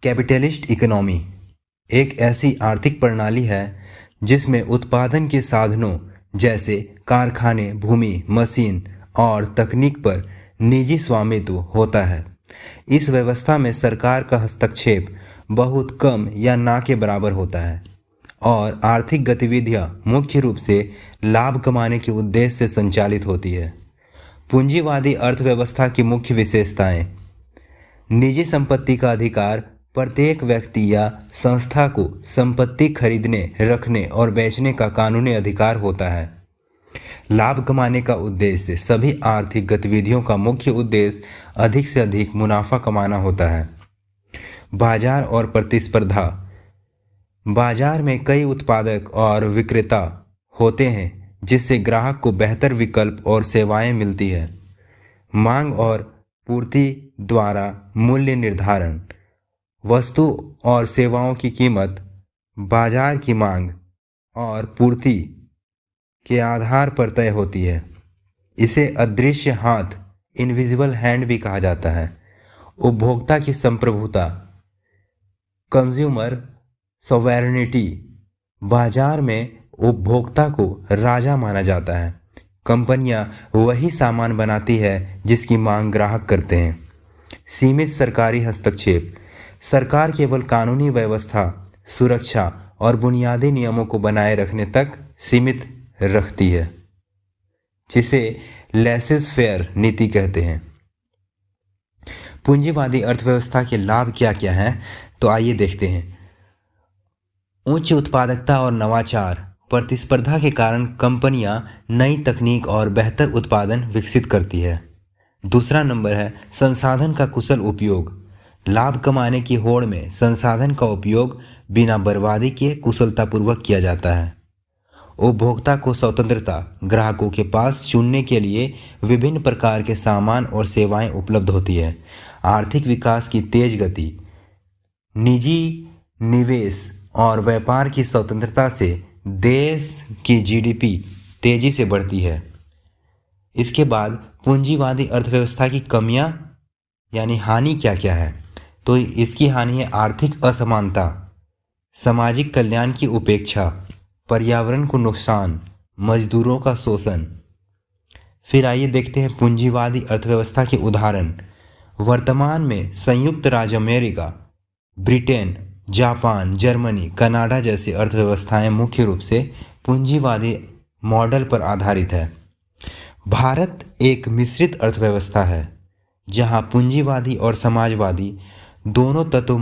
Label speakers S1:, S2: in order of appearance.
S1: Capitalist economy एक ऐसी आर्थिक प्रणाली है जिसमें उत्पादन के साधनों जैसे कारखाने, भूमि, मशीन और तकनीक पर निजी स्वामित्व होता है। इस व्यवस्था में सरकार का हस्तक्षेप बहुत कम या ना के बराबर होता है और आर्थिक गतिविधियां मुख्य रूप से लाभ कमाने के उद्देश्य से संचालित होती है। पूंजीवादी अर्थव्यवस्था की मुख्य विशेषताएं: निजी संपत्ति का अधिकार: प्रत्येक व्यक्ति या संस्था को संपत्ति खरीदने, रखने और बेचने का कानूनी अधिकार होता है। लाभ कमाने का उद्देश्य: सभी आर्थिक गतिविधियों का मुख्य उद्देश्य अधिक से अधिक मुनाफा कमाना होता है। बाजार और प्रतिस्पर्धा: बाजार में कई उत्पादक और विक्रेता होते हैं जिससे ग्राहक को बेहतर विकल्प और सेवाएं मिलती है। मांग और पूर्ति द्वारा मूल्य निर्धारण: वस्तु और सेवाओं की कीमत बाजार की मांग और पूर्ति के आधार पर तय होती है। इसे अदृश्य हाथ, इनविजिबल हैंड भी कहा जाता है। उपभोक्ता की संप्रभुता, कंज्यूमर सॉवरेनिटी: बाजार में उपभोक्ता को राजा माना जाता है। कंपनियां वही सामान बनाती है जिसकी मांग ग्राहक करते हैं। सीमित सरकारी हस्तक्षेप: सरकार केवल कानूनी व्यवस्था, सुरक्षा और बुनियादी नियमों को बनाए रखने तक सीमित रखती है, जिसे लेसेस फेयर नीति कहते हैं। पूंजीवादी अर्थव्यवस्था के लाभ क्या क्या हैं, तो आइए देखते हैं। उच्च उत्पादकता और नवाचार: प्रतिस्पर्धा के कारण कंपनियां नई तकनीक और बेहतर उत्पादन विकसित करती है। दूसरा नंबर है संसाधन का कुशल उपयोग: लाभ कमाने की होड़ में संसाधन का उपयोग बिना बर्बादी के कुशलतापूर्वक किया जाता है। उपभोक्ता को स्वतंत्रता: ग्राहकों के पास चुनने के लिए विभिन्न प्रकार के सामान और सेवाएं उपलब्ध होती है। आर्थिक विकास की तेज गति: निजी निवेश और व्यापार की स्वतंत्रता से देश की जीडीपी तेजी से बढ़ती है। इसके बाद पूंजीवादी अर्थव्यवस्था की कमियां यानी हानि क्या क्या है, तो इसकी हानि है आर्थिक असमानता, सामाजिक कल्याण की उपेक्षा, पर्यावरण को नुकसान, मजदूरों का शोषण। फिर आइए देखते हैं पूंजीवादी अर्थव्यवस्था के उदाहरण। वर्तमान में संयुक्त राज्य America, Britain, Japan, Germany, Canada जैसी अर्थव्यवस्थाएं मुख्य रूप से पूंजीवादी मॉडल पर आधारित है। भारत एक मिश्रित अर्थव्यवस्था है जहां पूंजीवादी और समाजवादी दोनों तत्व